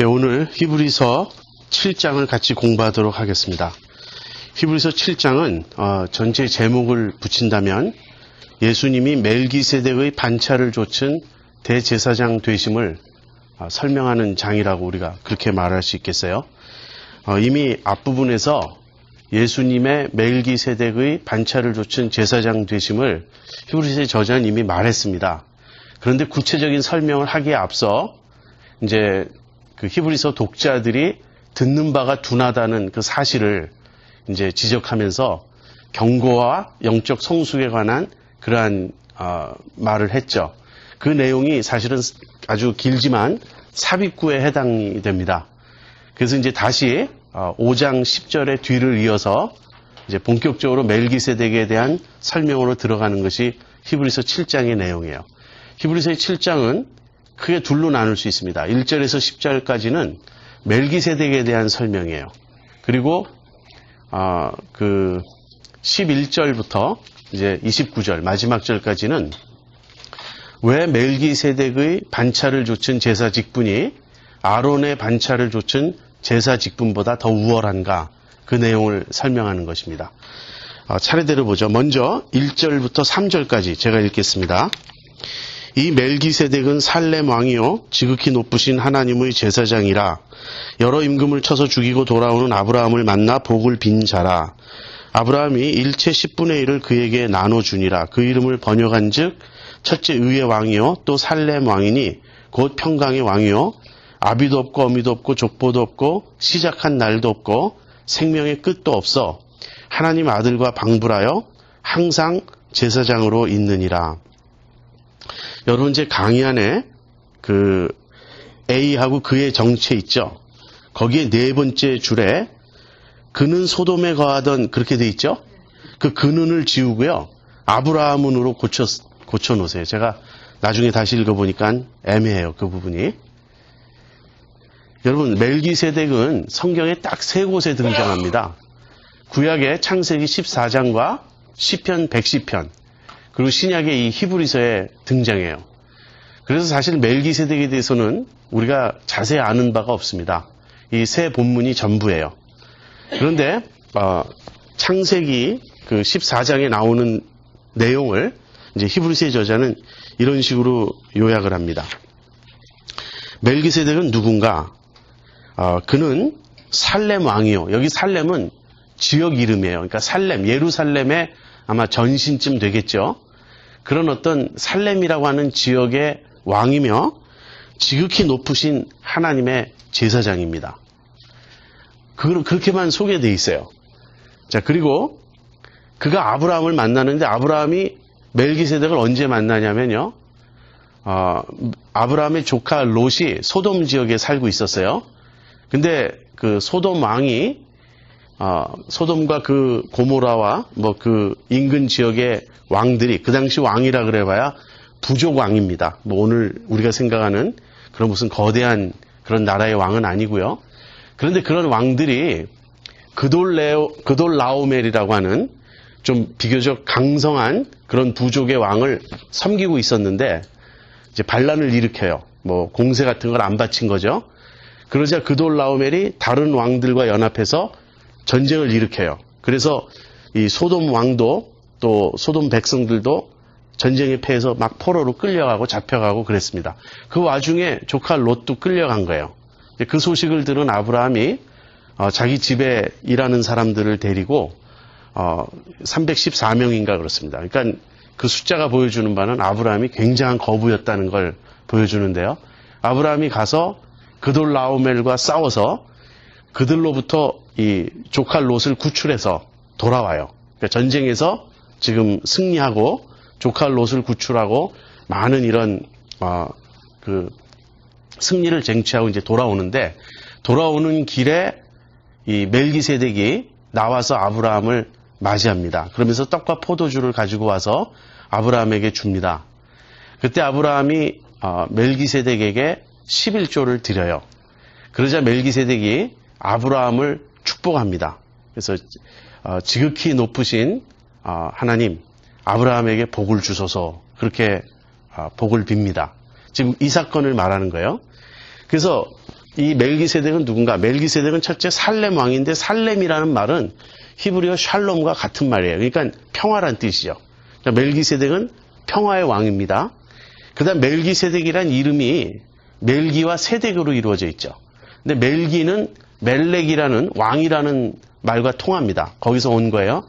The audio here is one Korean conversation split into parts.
오늘 히브리서 7장을 같이 공부하도록 하겠습니다. 히브리서 7장은 전체 제목을 붙인다면 예수님이 멜기세덱의 반차를 좇은 대제사장 되심을 설명하는 장이라고 우리가 그렇게 말할 수 있겠어요. 이미 앞부분에서 예수님의 멜기세덱의 반차를 좇은 제사장 되심을 히브리서의 저자는 이미 말했습니다. 그런데 구체적인 설명을 하기에 앞서 이제 그 히브리서 독자들이 듣는 바가 둔하다는 그 사실을 이제 지적하면서 경고와 영적 성숙에 관한 그러한 말을 했죠. 그 내용이 사실은 아주 길지만 삽입구에 해당이 됩니다. 그래서 이제 다시 5장 10절의 뒤를 이어서 이제 본격적으로 멜기세덱에 대한 설명으로 들어가는 것이 히브리서 7장의 내용이에요. 히브리서의 7장은 크게 둘로 나눌 수 있습니다. 1절에서 10절까지는 멜기세덱에 대한 설명이에요. 그리고 그 11절부터 이제 29절 마지막 절까지는 왜 멜기세덱의 반차를 좇은 제사 직분이 아론의 반차를 좇은 제사 직분보다 더 우월한가, 그 내용을 설명하는 것입니다. 차례대로 보죠. 먼저 1절부터 3절까지 제가 읽겠습니다. 이 멜기세덱은 살렘 왕이요 지극히 높으신 하나님의 제사장이라. 여러 임금을 쳐서 죽이고 돌아오는 아브라함을 만나 복을 빈 자라. 아브라함이 일체 10분의 1을 그에게 나눠주니라. 그 이름을 번역한 즉 첫째 의의 왕이요 또 살렘 왕이니 곧 평강의 왕이요 아비도 없고 어미도 없고 족보도 없고 시작한 날도 없고 생명의 끝도 없어 하나님 아들과 방불하여 항상 제사장으로 있느니라. 여러분, 제 강의 안에 그 A하고 그의 정체 있죠. 거기에 네 번째 줄에 그는 소돔에 거하던, 그렇게 돼 있죠. 그 그는을 지우고요 아브라함으로 고쳐 놓으세요. 제가 나중에 다시 읽어보니까 애매해요, 그 부분이. 여러분, 멜기세덱은 성경에 딱 세 곳에 등장합니다. 구약의 창세기 14장과 시편 110편, 그리고 신약의 이 히브리서에 등장해요. 그래서 사실 멜기세덱에 대해서는 우리가 자세히 아는 바가 없습니다. 이 세 본문이 전부예요. 그런데 창세기 그 14장에 나오는 내용을 이제 히브리서의 저자는 이런 식으로 요약을 합니다. 멜기세덱은 누군가? 그는 살렘 왕이요. 여기 살렘은 지역 이름이에요. 그러니까 살렘, 예루살렘의 아마 전신쯤 되겠죠. 그런 어떤 살렘이라고 하는 지역의 왕이며 지극히 높으신 하나님의 제사장입니다. 그렇게만 소개되어 있어요. 자, 그리고 그가 아브라함을 만나는데 아브라함이 멜기세덱을 언제 만나냐면요. 아브라함의 조카 롯이 소돔 지역에 살고 있었어요. 근데 그 소돔 왕이 소돔과 그 고모라와 뭐 그 인근 지역의 왕들이, 그 당시 왕이라 그래봐야 부족 왕입니다. 뭐 오늘 우리가 생각하는 그런 무슨 거대한 그런 나라의 왕은 아니고요. 그런데 그런 왕들이 그돌라오멜이라고 하는 좀 비교적 강성한 그런 부족의 왕을 섬기고 있었는데 이제 반란을 일으켜요. 뭐 공세 같은 걸 안 바친 거죠. 그러자 그돌라오멜이 다른 왕들과 연합해서 전쟁을 일으켜요. 그래서 이 소돔 왕도 또 소돔 백성들도 전쟁에 패해서 막 포로로 끌려가고 잡혀가고 그랬습니다. 그 와중에 조카 롯도 끌려간 거예요. 그 소식을 들은 아브라함이 자기 집에 일하는 사람들을 데리고 314명인가 그렇습니다. 그러니까 그 숫자가 보여주는 바는 아브라함이 굉장한 거부였다는 걸 보여주는데요. 아브라함이 가서 그돌라오멜과 싸워서 그들로부터 이 조카 롯을 구출해서 돌아와요. 그러니까 전쟁에서 지금 승리하고 조카 롯을 구출하고 많은 이런 그 승리를 쟁취하고 이제 돌아오는데, 돌아오는 길에 이 멜기세덱이 나와서 아브라함을 맞이합니다. 그러면서 떡과 포도주를 가지고 와서 아브라함에게 줍니다. 그때 아브라함이 멜기세덱에게 11조를 드려요. 그러자 멜기세덱이 아브라함을 축복합니다. 그래서 지극히 높으신 하나님, 아브라함에게 복을 주소서, 그렇게 복을 빕니다. 지금 이 사건을 말하는 거예요. 그래서 이 멜기세덱은 누군가? 멜기세덱은 첫째 살렘 왕인데 살렘이라는 말은 히브리어 샬롬과 같은 말이에요. 그러니까 평화란 뜻이죠. 그러니까 멜기세덱은 평화의 왕입니다. 그 다음 멜기세덱이란 이름이 멜기와 세덱으로 이루어져 있죠. 근데 멜기는 멜렉이라는 왕이라는 말과 통합니다. 거기서 온 거예요.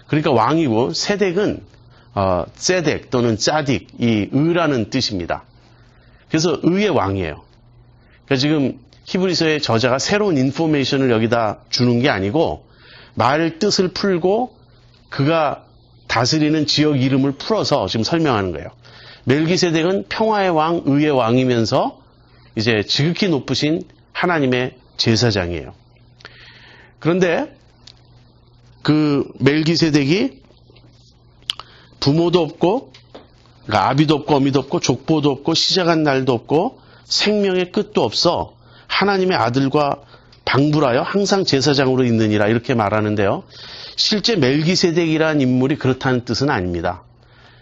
그러니까 왕이고 세덱은 세덱 또는 짜딕, 이 의라는 뜻입니다. 그래서 의의 왕이에요. 그러니까 지금 히브리서의 저자가 새로운 인포메이션을 여기다 주는 게 아니고 말 뜻을 풀고 그가 다스리는 지역 이름을 풀어서 지금 설명하는 거예요. 멜기세덱은 평화의 왕, 의의 왕이면서 이제 지극히 높으신 하나님의 제사장이에요. 그런데 그 멜기세덱이 부모도 없고, 그러니까 아비도 없고 어미도 없고 족보도 없고 시작한 날도 없고 생명의 끝도 없어 하나님의 아들과 방불하여 항상 제사장으로 있느니라 이렇게 말하는데요. 실제 멜기세덱이라는 인물이 그렇다는 뜻은 아닙니다.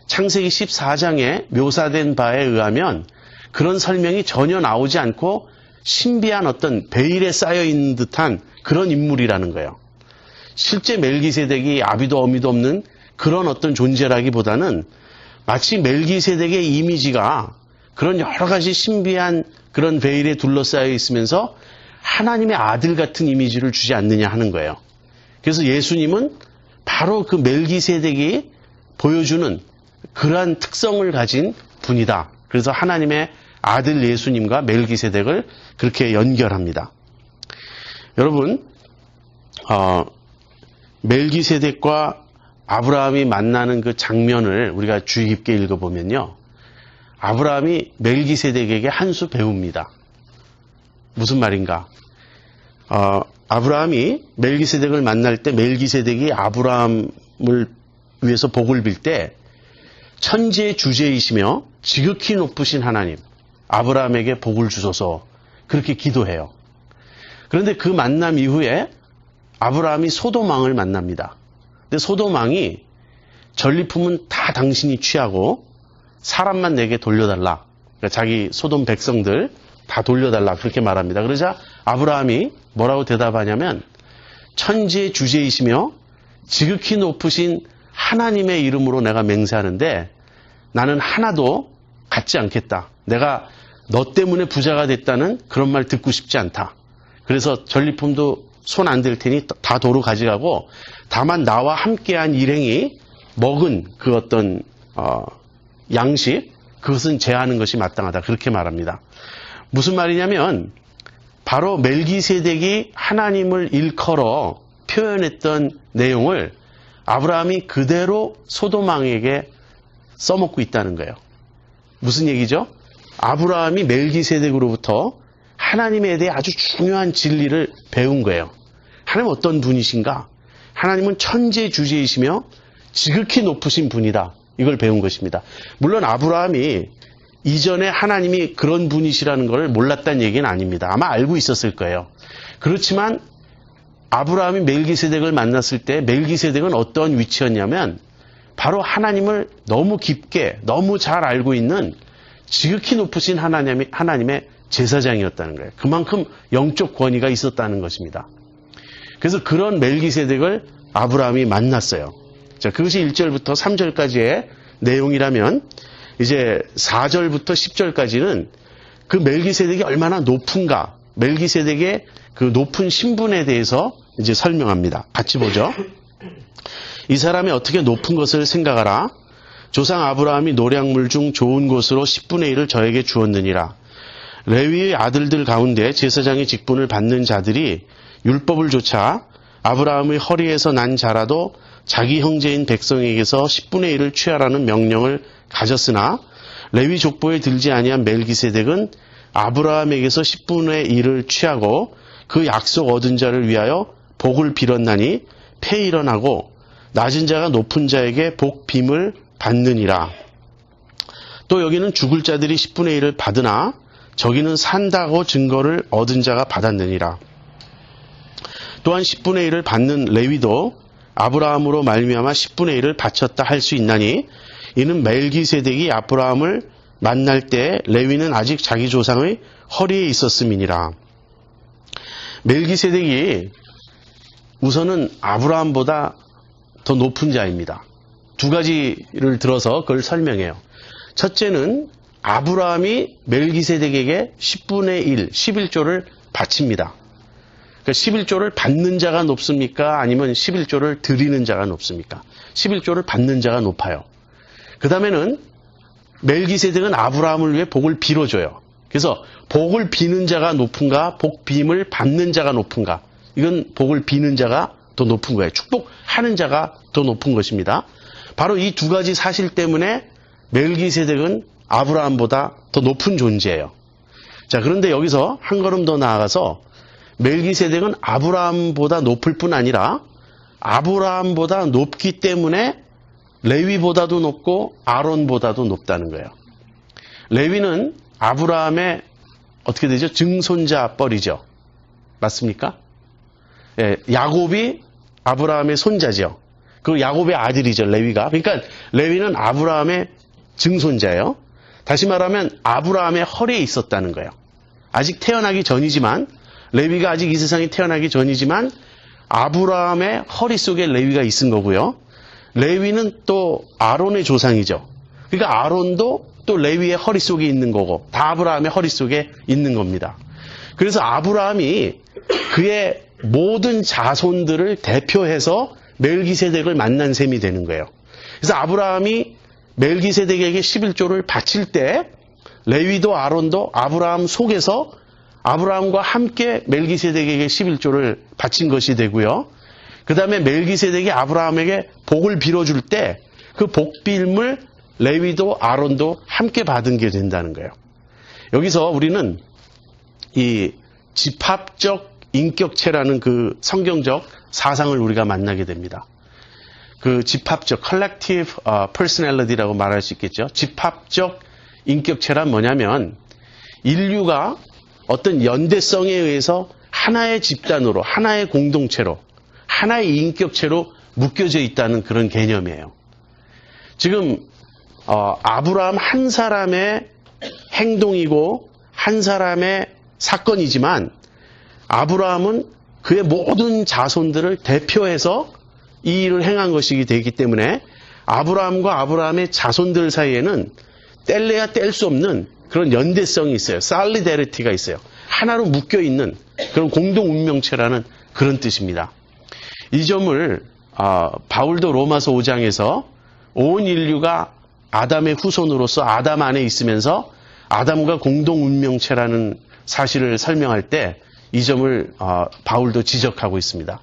창세기 14장에 묘사된 바에 의하면 그런 설명이 전혀 나오지 않고 신비한 어떤 베일에 쌓여있는 듯한 그런 인물이라는 거예요. 실제 멜기세덱이 아비도 어미도 없는 그런 어떤 존재라기보다는 마치 멜기세덱의 이미지가 그런 여러 가지 신비한 그런 베일에 둘러싸여 있으면서 하나님의 아들 같은 이미지를 주지 않느냐 하는 거예요. 그래서 예수님은 바로 그 멜기세덱이 보여주는 그러한 특성을 가진 분이다. 그래서 하나님의 아들 예수님과 멜기세덱을 그렇게 연결합니다. 여러분, 멜기세덱과 아브라함이 만나는 그 장면을 우리가 주의 깊게 읽어보면요. 아브라함이 멜기세덱에게 한 수 배웁니다. 무슨 말인가? 아브라함이 멜기세덱을 만날 때 멜기세덱이 아브라함을 위해서 복을 빌 때 천지의 주제이시며 지극히 높으신 하나님, 아브라함에게 복을 주소서 그렇게 기도해요. 그런데 그 만남 이후에 아브라함이 소돔 왕을 만납니다. 근데 소돔 왕이 전리품은 다 당신이 취하고 사람만 내게 돌려달라. 그러니까 자기 소돔 백성들 다 돌려달라 그렇게 말합니다. 그러자 아브라함이 뭐라고 대답하냐면 천지의 주제이시며 지극히 높으신 하나님의 이름으로 내가 맹세하는데 나는 하나도 갖지 않겠다. 내가 너 때문에 부자가 됐다는 그런 말 듣고 싶지 않다. 그래서 전리품도 손 안 댈 테니 다 도로 가져가고 다만 나와 함께한 일행이 먹은 그 어떤 양식 그것은 제하는 것이 마땅하다. 그렇게 말합니다. 무슨 말이냐면 바로 멜기세덱이 하나님을 일컬어 표현했던 내용을 아브라함이 그대로 소돔 왕에게 써먹고 있다는 거예요. 무슨 얘기죠? 아브라함이 멜기세덱으로부터 하나님에 대해 아주 중요한 진리를 배운 거예요. 하나님 어떤 분이신가? 하나님은 천지의 주제이시며 지극히 높으신 분이다. 이걸 배운 것입니다. 물론 아브라함이 이전에 하나님이 그런 분이시라는 걸 몰랐다는 얘기는 아닙니다. 아마 알고 있었을 거예요. 그렇지만 아브라함이 멜기세덱을 만났을 때 멜기세덱은 어떤 위치였냐면 바로 하나님을 너무 깊게 너무 잘 알고 있는 지극히 높으신 하나님의 제사장이었다는 거예요. 그만큼 영적 권위가 있었다는 것입니다. 그래서 그런 멜기세덱을 아브라함이 만났어요. 자, 그것이 1절부터 3절까지의 내용이라면 이제 4절부터 10절까지는 그 멜기세덱이 얼마나 높은가, 멜기세덱의 그 높은 신분에 대해서 이제 설명합니다. 같이 보죠. 이 사람이 어떻게 높은 것을 생각하라. 조상 아브라함이 노량물 중 좋은 곳으로 10분의 1을 저에게 주었느니라. 레위의 아들들 가운데 제사장의 직분을 받는 자들이 율법을 좇아 아브라함의 허리에서 난 자라도 자기 형제인 백성에게서 10분의 1을 취하라는 명령을 가졌으나 레위 족보에 들지 아니한 멜기세덱은 아브라함에게서 10분의 1을 취하고 그 약속 얻은 자를 위하여 복을 빌었나니 폐일언하고 낮은 자가 높은 자에게 복 빔을 받느니라. 또 여기는 죽을 자들이 10분의 1을 받으나 저기는 산다고 증거를 얻은 자가 받았느니라. 또한 10분의 1을 받는 레위도 아브라함으로 말미암아 10분의 1을 바쳤다 할 수 있나니 이는 멜기세덱이 아브라함을 만날 때 레위는 아직 자기 조상의 허리에 있었음이니라. 멜기세덱이 우선은 아브라함보다 더 높은 자입니다. 두 가지를 들어서 그걸 설명해요. 첫째는 아브라함이 멜기세덱에게 10분의 1, 11조를 바칩니다. 그러니까 11조를 받는 자가 높습니까? 아니면 11조를 드리는 자가 높습니까? 11조를 받는 자가 높아요. 그 다음에는 멜기세덱은 아브라함을 위해 복을 빌어줘요. 그래서 복을 비는 자가 높은가, 복 빔을 받는 자가 높은가? 이건 복을 비는 자가 더 높은 거예요. 축복하는 자가 더 높은 것입니다. 바로 이 두 가지 사실 때문에 멜기세덱은 아브라함보다 더 높은 존재예요. 자, 그런데 여기서 한 걸음 더 나아가서 멜기세덱은 아브라함보다 높을 뿐 아니라 아브라함보다 높기 때문에 레위보다도 높고 아론보다도 높다는 거예요. 레위는 아브라함의 어떻게 되죠? 증손자 뻘이죠. 맞습니까? 예, 야곱이 아브라함의 손자죠. 그 야곱의 아들이죠, 레위가. 그러니까 레위는 아브라함의 증손자예요. 다시 말하면 아브라함의 허리에 있었다는 거예요. 아직 태어나기 전이지만, 레위가 아직 이 세상에 태어나기 전이지만 아브라함의 허리 속에 레위가 있은 거고요. 레위는 또 아론의 조상이죠. 그러니까 아론도 또 레위의 허리 속에 있는 거고 다 아브라함의 허리 속에 있는 겁니다. 그래서 아브라함이 그의 모든 자손들을 대표해서 멜기세덱을 만난 셈이 되는 거예요. 그래서 아브라함이 멜기세덱에게 11조를 바칠 때 레위도 아론도 아브라함 속에서 아브라함과 함께 멜기세덱에게 11조를 바친 것이 되고요. 그 다음에 멜기세덱이 아브라함에게 복을 빌어줄 때 그 복빌물 레위도 아론도 함께 받은 게 된다는 거예요. 여기서 우리는 이 집합적 인격체라는 그 성경적 사상을 우리가 만나게 됩니다. 그 집합적 collective personality라고 말할 수 있겠죠. 집합적 인격체란 뭐냐면 인류가 어떤 연대성에 의해서 하나의 집단으로, 하나의 공동체로, 하나의 인격체로 묶여져 있다는 그런 개념이에요. 지금 아브라함 한 사람의 행동이고 한 사람의 사건이지만 아브라함은 그의 모든 자손들을 대표해서 이 일을 행한 것이기 되기 때문에 아브라함과 아브라함의 자손들 사이에는 뗄래야 뗄 수 없는 그런 연대성이 있어요. 살리데리티가 있어요. 하나로 묶여있는 그런 공동운명체라는 그런 뜻입니다. 이 점을 바울도 로마서 5장에서 온 인류가 아담의 후손으로서 아담 안에 있으면서 아담과 공동운명체라는 사실을 설명할 때 이 점을 바울도 지적하고 있습니다.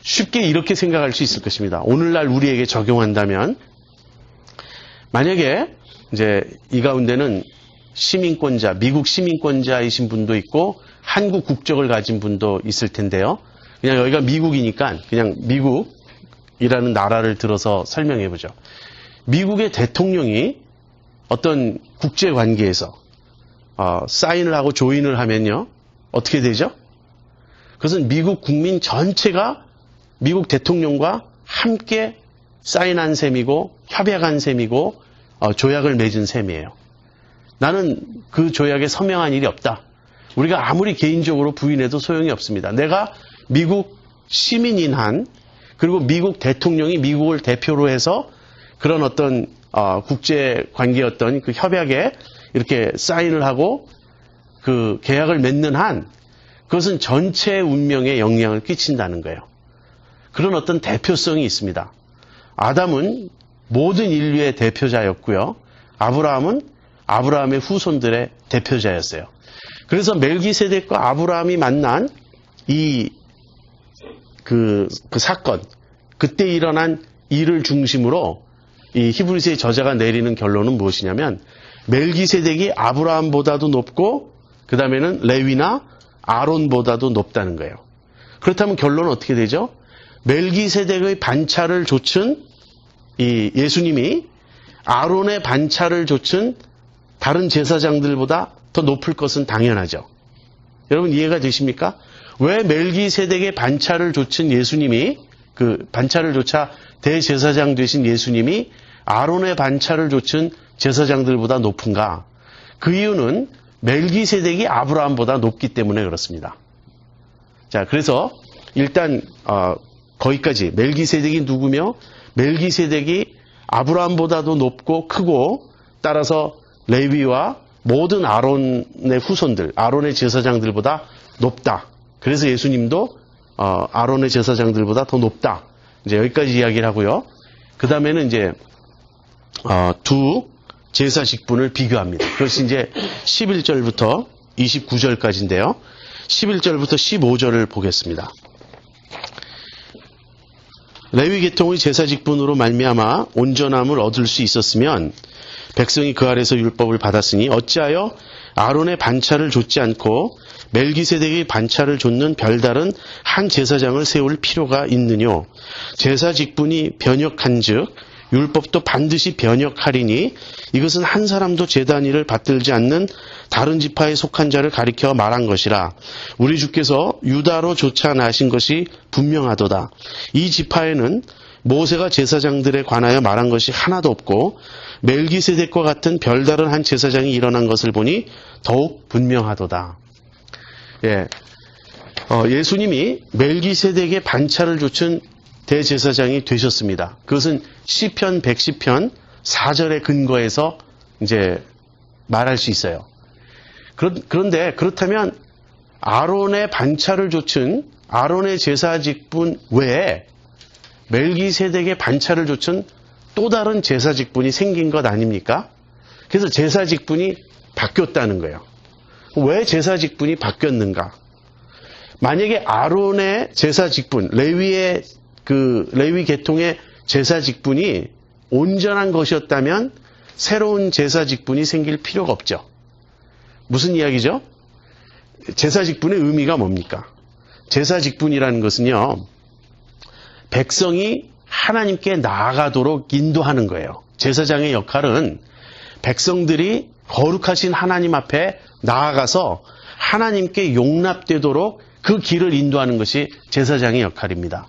쉽게 이렇게 생각할 수 있을 것입니다. 오늘날 우리에게 적용한다면 만약에 이제 이 가운데는 시민권자, 미국 시민권자이신 분도 있고 한국 국적을 가진 분도 있을 텐데요. 그냥 여기가 미국이니까 그냥 미국이라는 나라를 들어서 설명해 보죠. 미국의 대통령이 어떤 국제관계에서 사인을 하고 조인을 하면요. 어떻게 되죠? 그것은 미국 국민 전체가 미국 대통령과 함께 사인한 셈이고 협약한 셈이고 조약을 맺은 셈이에요. 나는 그 조약에 서명한 일이 없다. 우리가 아무리 개인적으로 부인해도 소용이 없습니다. 내가 미국 시민인 한 그리고 미국 대통령이 미국을 대표로 해서 그런 어떤 국제관계였던 그 협약에 이렇게 사인을 하고 그 계약을 맺는 한 그것은 전체 운명에 영향을 끼친다는 거예요. 그런 어떤 대표성이 있습니다. 아담은 모든 인류의 대표자였고요. 아브라함은 아브라함의 후손들의 대표자였어요. 그래서 멜기세덱과 아브라함이 만난 그 사건, 그때 일어난 일을 중심으로 이 히브리서의 저자가 내리는 결론은 무엇이냐면 멜기세덱이 아브라함보다도 높고 그 다음에는 레위나 아론보다도 높다는 거예요. 그렇다면 결론은 어떻게 되죠? 멜기세덱의 반차를 좇은 이 예수님이 아론의 반차를 좇은 다른 제사장들보다 더 높을 것은 당연하죠. 여러분 이해가 되십니까? 왜 멜기세덱의 반차를 좇은 예수님이 그 반차를 좇아 대제사장 되신 예수님이 아론의 반차를 좇은 제사장들보다 높은가? 그 이유는 멜기세덱이 아브라함보다 높기 때문에 그렇습니다. 자, 그래서 일단 거기까지 멜기세덱이 누구며 멜기세덱이 아브라함보다도 높고 크고 따라서 레위와 모든 아론의 후손들, 아론의 제사장들보다 높다. 그래서 예수님도 아론의 제사장들보다 더 높다. 이제 여기까지 이야기를 하고요. 그 다음에는 이제 두 제사 직분을 비교합니다. 그것이 이제 11절부터 29절까지인데요. 11절부터 15절을 보겠습니다. 레위 계통의 제사 직분으로 말미암아 온전함을 얻을 수 있었으면 백성이 그 아래서 율법을 받았으니 어찌하여 아론의 반차를 좇지 않고 멜기세덱의 반차를 좇는 별다른 한 제사장을 세울 필요가 있느뇨. 제사 직분이 변역한즉 율법도 반드시 변역하리니 이것은 한 사람도 제단위를 받들지 않는 다른 지파에 속한 자를 가리켜 말한 것이라. 우리 주께서 유다로 쫓아나신 것이 분명하도다. 이 지파에는 모세가 제사장들에 관하여 말한 것이 하나도 없고 멜기세덱과 같은 별다른 한 제사장이 일어난 것을 보니 더욱 분명하도다. 예, 예수님이 멜기세덱의 반차를 좇은 대제사장이 되셨습니다. 그것은 시편 110편 4절의 근거에서 이제 말할 수 있어요. 그런데 그렇다면 아론의 반차를 좇은 아론의 제사 직분 외에 멜기세덱의 반차를 좇은 또 다른 제사 직분이 생긴 것 아닙니까? 그래서 제사 직분이 바뀌었다는 거예요. 왜 제사 직분이 바뀌었는가? 만약에 아론의 제사 직분, 레위 계통의 제사 직분이 온전한 것이었다면 새로운 제사 직분이 생길 필요가 없죠. 무슨 이야기죠? 제사 직분의 의미가 뭡니까? 제사 직분이라는 것은요, 백성이 하나님께 나아가도록 인도하는 거예요. 제사장의 역할은 백성들이 거룩하신 하나님 앞에 나아가서 하나님께 용납되도록 그 길을 인도하는 것이 제사장의 역할입니다.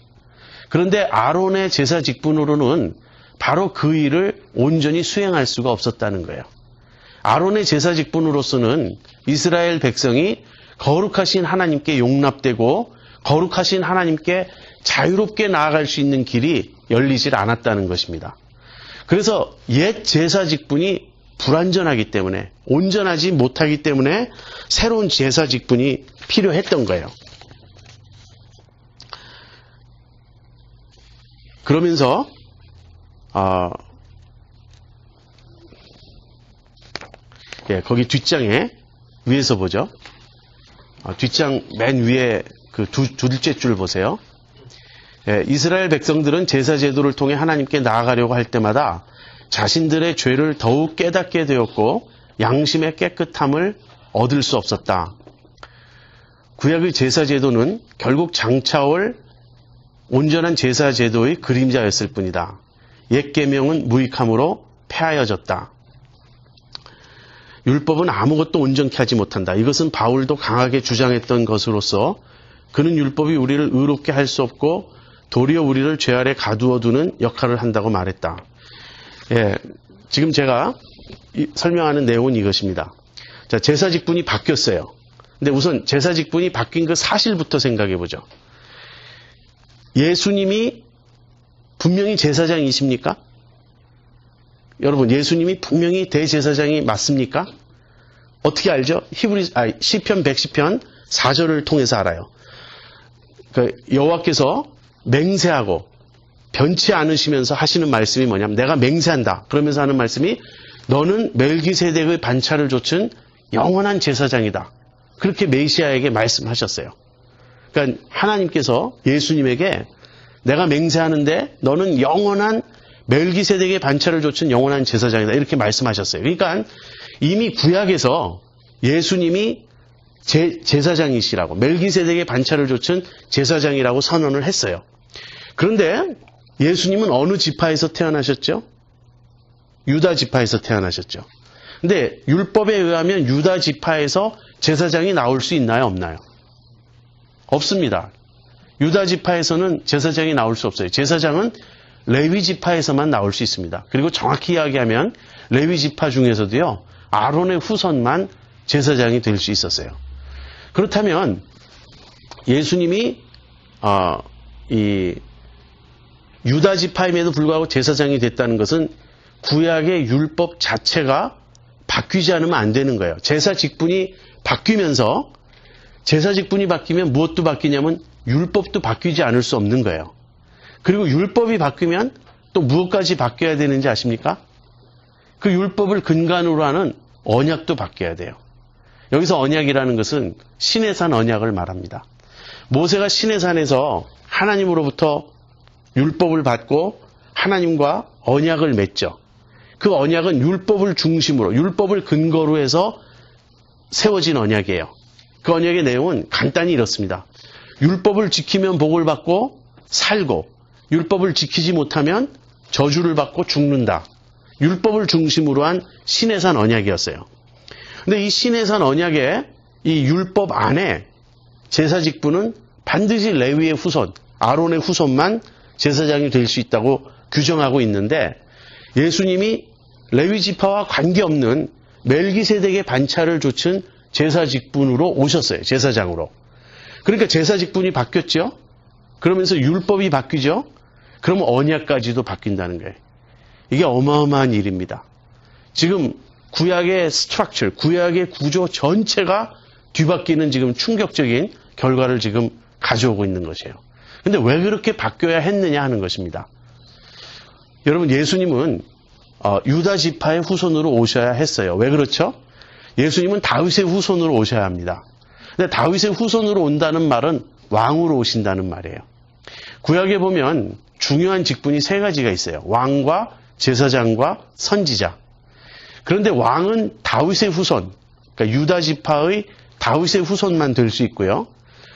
그런데 아론의 제사 직분으로는 바로 그 일을 온전히 수행할 수가 없었다는 거예요. 아론의 제사 직분으로서는 이스라엘 백성이 거룩하신 하나님께 용납되고 거룩하신 하나님께 자유롭게 나아갈 수 있는 길이 열리질 않았다는 것입니다. 그래서 옛 제사 직분이 불완전하기 때문에 온전하지 못하기 때문에 새로운 제사 직분이 필요했던 거예요. 그러면서 거기 뒷장에 위에서 보죠. 뒷장 맨 위에 그 둘째 줄 보세요. 이스라엘 백성들은 제사 제도를 통해 하나님께 나아가려고 할 때마다 자신들의 죄를 더욱 깨닫게 되었고 양심의 깨끗함을 얻을 수 없었다. 구약의 제사 제도는 결국 장차올 온전한 제사 제도의 그림자였을 뿐이다. 옛 계명은 무익함으로 폐하여졌다. 율법은 아무것도 온전케 하지 못한다. 이것은 바울도 강하게 주장했던 것으로서 그는 율법이 우리를 의롭게 할 수 없고 도리어 우리를 죄 아래 가두어두는 역할을 한다고 말했다. 지금 제가 설명하는 내용은 이것입니다. 자, 제사 직분이 바뀌었어요. 근데 우선 제사 직분이 바뀐 그 사실부터 생각해 보죠. 예수님이 분명히 제사장이십니까? 여러분, 예수님이 분명히 대제사장이 맞습니까? 어떻게 알죠? 시편 110편 4절을 통해서 알아요. 여호와께서 맹세하고 변치 않으시면서 하시는 말씀이 뭐냐면 내가 맹세한다. 그러면서 하는 말씀이 너는 멜기세덱의 반차를 좇은 영원한 제사장이다. 그렇게 메시아에게 말씀하셨어요. 그러니까 하나님께서 예수님에게 내가 맹세하는데 너는 영원한 멜기세덱의 반차를 좇은 영원한 제사장이다. 이렇게 말씀하셨어요. 그러니까 이미 구약에서 예수님이 제사장이시라고 멜기세덱의 반차를 좇은 제사장이라고 선언을 했어요. 그런데 예수님은 어느 지파에서 태어나셨죠? 유다 지파에서 태어나셨죠. 근데 율법에 의하면 유다 지파에서 제사장이 나올 수 있나요? 없나요? 없습니다. 유다 지파에서는 제사장이 나올 수 없어요. 제사장은 레위 지파에서만 나올 수 있습니다. 그리고 정확히 이야기하면 레위 지파 중에서도요, 아론의 후손만 제사장이 될 수 있었어요. 그렇다면 예수님이 이 유다 지파임에도 불구하고 제사장이 됐다는 것은 구약의 율법 자체가 바뀌지 않으면 안 되는 거예요. 제사 직분이 바뀌면서 제사 직분이 바뀌면 무엇도 바뀌냐면 율법도 바뀌지 않을 수 없는 거예요. 그리고 율법이 바뀌면 또 무엇까지 바뀌어야 되는지 아십니까? 그 율법을 근간으로 하는 언약도 바뀌어야 돼요. 여기서 언약이라는 것은 시내산 언약을 말합니다. 모세가 시내산에서 하나님으로부터 율법을 받고 하나님과 언약을 맺죠. 그 언약은 율법을 중심으로, 율법을 근거로 해서 세워진 언약이에요. 그 언약의 내용은 간단히 이렇습니다. 율법을 지키면 복을 받고 살고, 율법을 지키지 못하면 저주를 받고 죽는다. 율법을 중심으로 한 시내산 언약이었어요. 근데 이 시내산 언약의 이 율법 안에 제사 직분은 반드시 레위의 후손, 아론의 후손만 제사장이 될 수 있다고 규정하고 있는데, 예수님이 레위 지파와 관계없는 멜기세덱의 반차를 좇은 제사 직분으로 오셨어요. 제사장으로. 그러니까 제사 직분이 바뀌었죠. 그러면서 율법이 바뀌죠. 그러면 언약까지도 바뀐다는 거예요. 이게 어마어마한 일입니다. 지금 구약의 스트럭처, 구약의 구조 전체가 뒤바뀌는 지금 충격적인 결과를 지금 가져오고 있는 것이에요. 근데 왜 그렇게 바뀌어야 했느냐 하는 것입니다. 여러분, 예수님은 유다 지파의 후손으로 오셔야 했어요. 왜 그렇죠? 예수님은 다윗의 후손으로 오셔야 합니다. 근데 다윗의 후손으로 온다는 말은 왕으로 오신다는 말이에요. 구약에 보면 중요한 직분이 세 가지가 있어요. 왕과 제사장과 선지자. 그런데 왕은 다윗의 후손, 그러니까 유다 지파의 다윗의 후손만 될 수 있고요.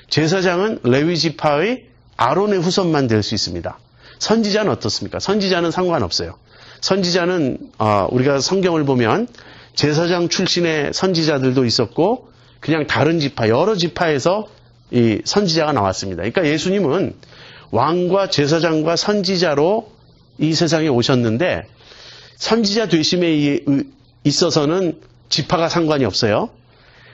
제사장은 레위 지파의 아론의 후손만 될 수 있습니다. 선지자는 어떻습니까? 선지자는 상관없어요. 선지자는 우리가 성경을 보면 제사장 출신의 선지자들도 있었고 그냥 다른 지파, 여러 지파에서 이 선지자가 나왔습니다. 그러니까 예수님은 왕과 제사장과 선지자로 이 세상에 오셨는데, 선지자 되심에 있어서는 지파가 상관이 없어요.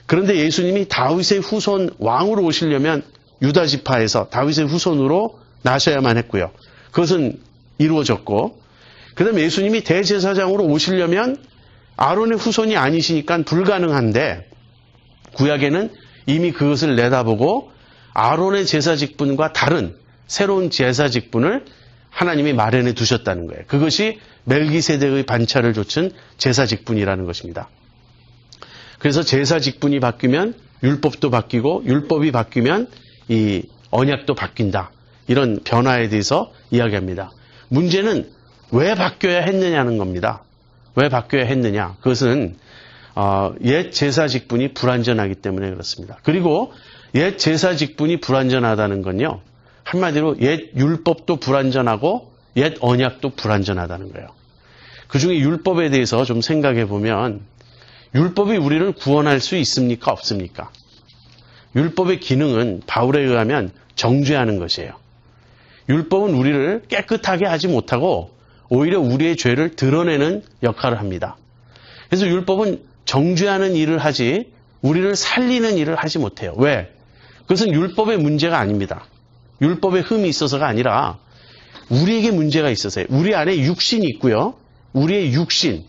그런데 예수님이 다윗의 후손 왕으로 오시려면 유다 지파에서 다윗의 후손으로 나셔야만 했고요. 그것은 이루어졌고, 그 다음에 예수님이 대제사장으로 오시려면 아론의 후손이 아니시니까 불가능한데, 구약에는 이미 그것을 내다보고 아론의 제사 직분과 다른 새로운 제사 직분을 하나님이 마련해 두셨다는 거예요. 그것이 멜기세덱의 반차를 좇은 제사 직분이라는 것입니다. 그래서 제사 직분이 바뀌면 율법도 바뀌고, 율법이 바뀌면 이 언약도 바뀐다. 이런 변화에 대해서 이야기합니다. 문제는 왜 바뀌어야 했느냐는 겁니다. 왜 바뀌어야 했느냐? 그것은 옛 제사 직분이 불완전하기 때문에 그렇습니다. 그리고 옛 제사 직분이 불완전하다는 건요, 한마디로 옛 율법도 불완전하고 옛 언약도 불완전하다는 거예요. 그중에 율법에 대해서 좀 생각해 보면, 율법이 우리를 구원할 수 있습니까? 없습니까? 율법의 기능은 바울에 의하면 정죄하는 것이에요. 율법은 우리를 깨끗하게 하지 못하고 오히려 우리의 죄를 드러내는 역할을 합니다. 그래서 율법은 정죄하는 일을 하지 우리를 살리는 일을 하지 못해요. 왜? 그것은 율법의 문제가 아닙니다. 율법에 흠이 있어서가 아니라 우리에게 문제가 있어서요. 우리 안에 육신이 있고요. 우리의 육신,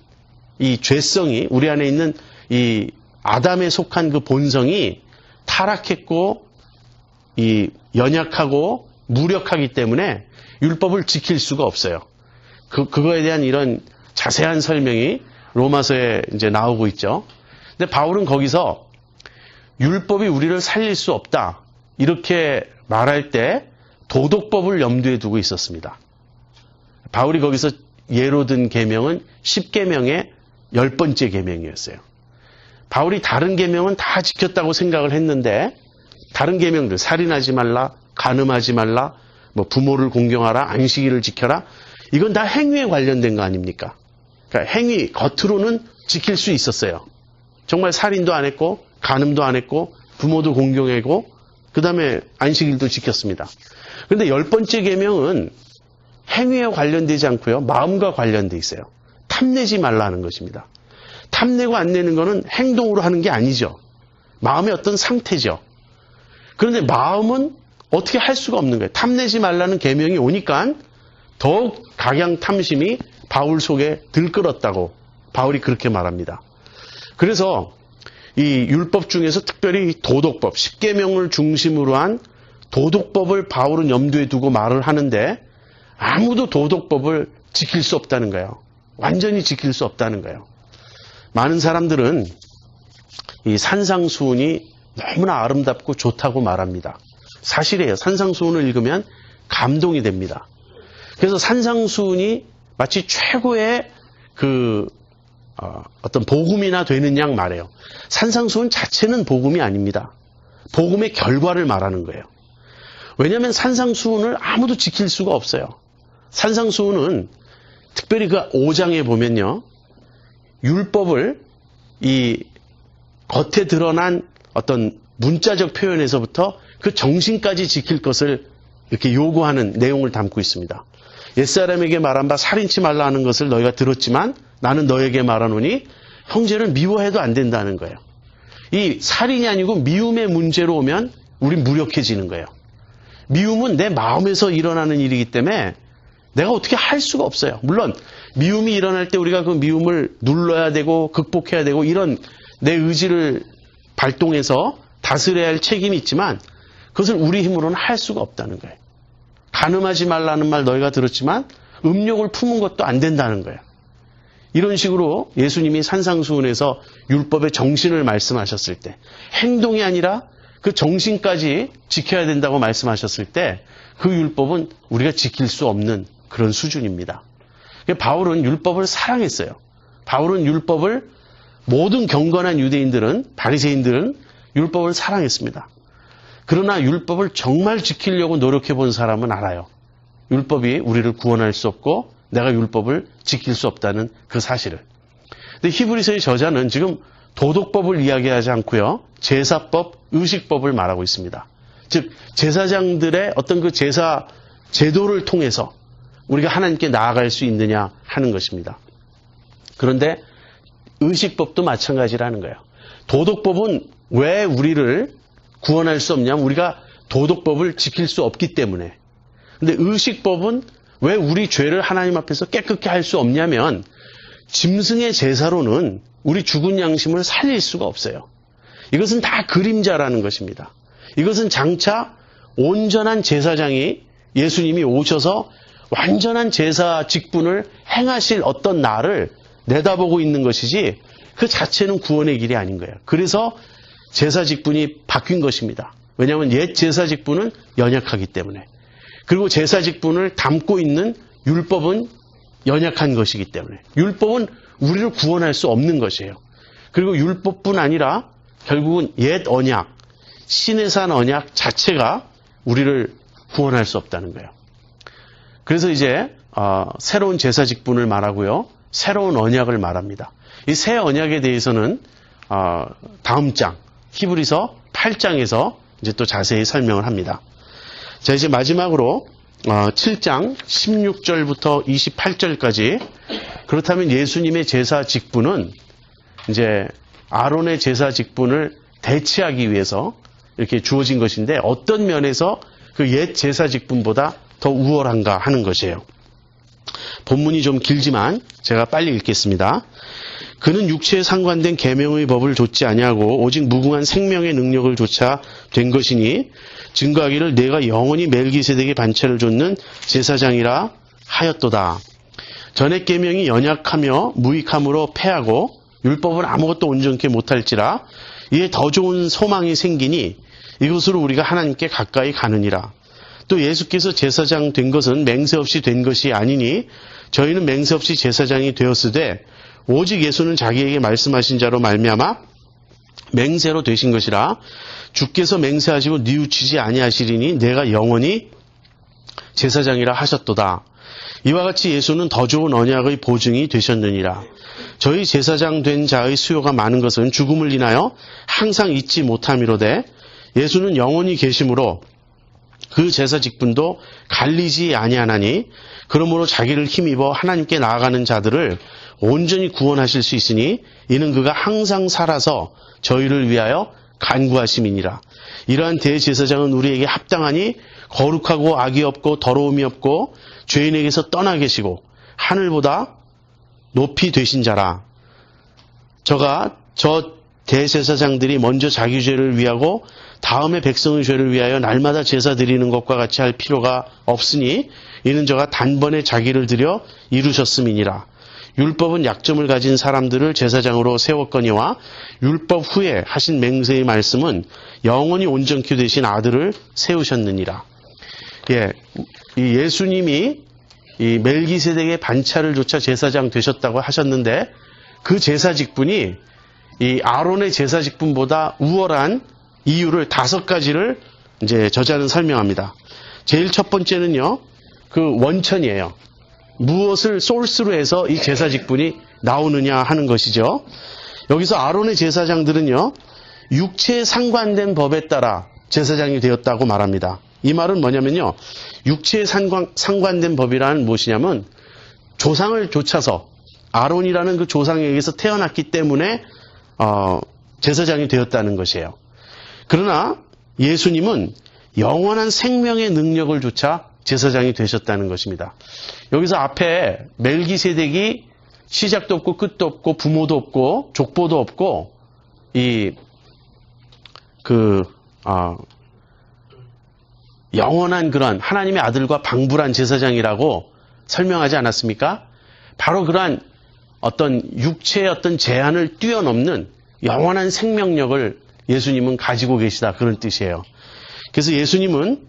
이 죄성이, 우리 안에 있는 이 아담에 속한 그 본성이 타락했고 이 연약하고 무력하기 때문에 율법을 지킬 수가 없어요. 그거에 대한 이런 자세한 설명이 로마서에 이제 나오고 있죠. 근데 바울은 거기서 율법이 우리를 살릴 수 없다, 이렇게 말할 때 도덕법을 염두에 두고 있었습니다. 바울이 거기서 예로 든 계명은 10계명의 10번째 계명이었어요. 바울이 다른 계명은 다 지켰다고 생각을 했는데, 다른 계명들, 살인하지 말라, 간음하지 말라, 뭐 부모를 공경하라, 안식일을 지켜라, 이건 다 행위에 관련된 거 아닙니까? 그러니까 행위, 겉으로는 지킬 수 있었어요. 정말 살인도 안 했고, 간음도 안 했고, 부모도 공경하고, 그 다음에 안식일도 지켰습니다. 그런데 10번째 계명은 행위에 관련되지 않고요, 마음과 관련돼 있어요. 탐내지 말라는 것입니다. 탐내고 안 내는 거는 행동으로 하는 게 아니죠. 마음의 어떤 상태죠. 그런데 마음은 어떻게 할 수가 없는 거예요. 탐내지 말라는 계명이 오니까 더욱 각양탐심이 바울 속에 들끓었다고 바울이 그렇게 말합니다. 그래서 이 율법 중에서 특별히 도덕법, 10계명을 중심으로 한 도덕법을 바울은 염두에 두고 말을 하는데 아무도 도덕법을 지킬 수 없다는 거예요. 완전히 지킬 수 없다는 거예요. 많은 사람들은 이 산상수훈이 너무나 아름답고 좋다고 말합니다. 사실이에요. 산상수훈을 읽으면 감동이 됩니다. 그래서 산상수훈이 마치 최고의 어떤 복음이나 되는 양 말해요. 산상수훈 자체는 복음이 아닙니다. 복음의 결과를 말하는 거예요. 왜냐하면 산상수훈을 아무도 지킬 수가 없어요. 산상수훈은 특별히 그 5장에 보면요. 율법을 이 겉에 드러난 어떤 문자적 표현에서부터 그 정신까지 지킬 것을 이렇게 요구하는 내용을 담고 있습니다. 옛사람에게 말한 바 살인치 말라 하는 것을 너희가 들었지만 나는 너에게 말하노니 형제를 미워해도 안 된다는 거예요. 이 살인이 아니고 미움의 문제로 오면 우린 무력해지는 거예요. 미움은 내 마음에서 일어나는 일이기 때문에 내가 어떻게 할 수가 없어요. 물론 미움이 일어날 때 우리가 그 미움을 눌러야 되고 극복해야 되고 이런 내 의지를 발동해서 다스려야 할 책임이 있지만 그것을 우리 힘으로는 할 수가 없다는 거예요. 간음하지 말라는 말 너희가 들었지만 음욕을 품은 것도 안 된다는 거예요. 이런 식으로 예수님이 산상수훈에서 율법의 정신을 말씀하셨을 때 행동이 아니라 그 정신까지 지켜야 된다고 말씀하셨을 때 그 율법은 우리가 지킬 수 없는 그런 수준입니다. 바울은 율법을 사랑했어요. 바울은 율법을 모든 경건한 유대인들은 바리새인들은 율법을 사랑했습니다. 그러나 율법을 정말 지키려고 노력해 본 사람은 알아요. 율법이 우리를 구원할 수 없고 내가 율법을 지킬 수 없다는 그 사실을. 근데 히브리서의 저자는 지금 도덕법을 이야기하지 않고요. 제사법, 의식법을 말하고 있습니다. 즉 제사장들의 어떤 그 제사 제도를 통해서 우리가 하나님께 나아갈 수 있느냐 하는 것입니다. 그런데 의식법도 마찬가지라는 거예요. 도덕법은 왜 우리를 구원할 수 없냐면 우리가 도덕법을 지킬 수 없기 때문에. 근데 의식법은 왜 우리 죄를 하나님 앞에서 깨끗게 할 수 없냐면 짐승의 제사로는 우리 죽은 양심을 살릴 수가 없어요. 이것은 다 그림자라는 것입니다. 이것은 장차 온전한 제사장이 예수님이 오셔서 완전한 제사 직분을 행하실 어떤 날을 내다보고 있는 것이지 그 자체는 구원의 길이 아닌 거예요. 그래서 제사 직분이 바뀐 것입니다. 왜냐하면 옛 제사 직분은 연약하기 때문에. 그리고 제사 직분을 담고 있는 율법은 연약한 것이기 때문에. 율법은 우리를 구원할 수 없는 것이에요. 그리고 율법뿐 아니라 결국은 옛 언약, 신의 산 언약 자체가 우리를 구원할 수 없다는 거예요. 그래서 이제 새로운 제사 직분을 말하고요. 새로운 언약을 말합니다. 이 새 언약에 대해서는 다음 장 히브리서 8장에서 이제 또 자세히 설명을 합니다. 자, 이제 마지막으로 7장 16절부터 28절까지. 그렇다면 예수님의 제사 직분은 이제 아론의 제사 직분을 대체하기 위해서 이렇게 주어진 것인데 어떤 면에서 그 옛 제사 직분보다 더 우월한가 하는 것이에요. 본문이 좀 길지만 제가 빨리 읽겠습니다. 그는 육체에 상관된 계명의 법을 좇지 아니하고 오직 무궁한 생명의 능력을 좇아 된 것이니 증거하기를 내가 영원히 멜기세덱의 반차를 좇는 제사장이라 하였도다. 전의 계명이 연약하며 무익함으로 패하고 율법은 아무것도 온전케 못할지라 이에 더 좋은 소망이 생기니 이것으로 우리가 하나님께 가까이 가느니라. 또 예수께서 제사장 된 것은 맹세 없이 된 것이 아니니 저희는 맹세 없이 제사장이 되었으되 오직 예수는 자기에게 말씀하신 자로 말미암아 맹세로 되신 것이라. 주께서 맹세하시고 뉘우치지 아니하시리니 내가 영원히 제사장이라 하셨도다. 이와 같이 예수는 더 좋은 언약의 보증이 되셨느니라. 저희 제사장 된 자의 수요가 많은 것은 죽음을 인하여 항상 잊지 못함이로되 예수는 영원히 계심으로 그 제사 직분도 갈리지 아니하나니 그러므로 자기를 힘입어 하나님께 나아가는 자들을 온전히 구원하실 수 있으니 이는 그가 항상 살아서 저희를 위하여 간구하심이니라. 이러한 대제사장은 우리에게 합당하니 거룩하고 악이 없고 더러움이 없고 죄인에게서 떠나 계시고 하늘보다 높이 되신 자라. 저 대제사장들이 먼저 자기 죄를 위하고 다음에 백성의 죄를 위하여 날마다 제사 드리는 것과 같이 할 필요가 없으니 이는 저가 단번에 자기를 드려 이루셨음이니라. 율법은 약점을 가진 사람들을 제사장으로 세웠거니와 율법 후에 하신 맹세의 말씀은 영원히 온전케 되신 아들을 세우셨느니라. 예수님이 이 멜기세덱의 반차를 조차 제사장 되셨다고 하셨는데 그 제사 직분이 이 아론의 제사 직분보다 우월한 이유를 5가지를 이제 저자는 설명합니다. 제일 첫 번째는요, 그 원천이에요. 무엇을 소스로 해서 이 제사 직분이 나오느냐 하는 것이죠. 여기서 아론의 제사장들은요, 육체에 상관된 법에 따라 제사장이 되었다고 말합니다. 이 말은 뭐냐면요, 육체에 상관된 법이란 무엇이냐면 조상을 좇아서 아론이라는 그 조상에게서 태어났기 때문에 제사장이 되었다는 것이에요. 그러나 예수님은 영원한 생명의 능력을 좇아 제사장이 되셨다는 것입니다. 여기서 앞에 멜기세덱이 시작도 없고 끝도 없고 부모도 없고 족보도 없고 영원한 그런 하나님의 아들과 방불한 제사장이라고 설명하지 않았습니까? 바로 그러한 어떤 육체의 어떤 제한을 뛰어넘는 영원한 생명력을 예수님은 가지고 계시다, 그런 뜻이에요. 그래서 예수님은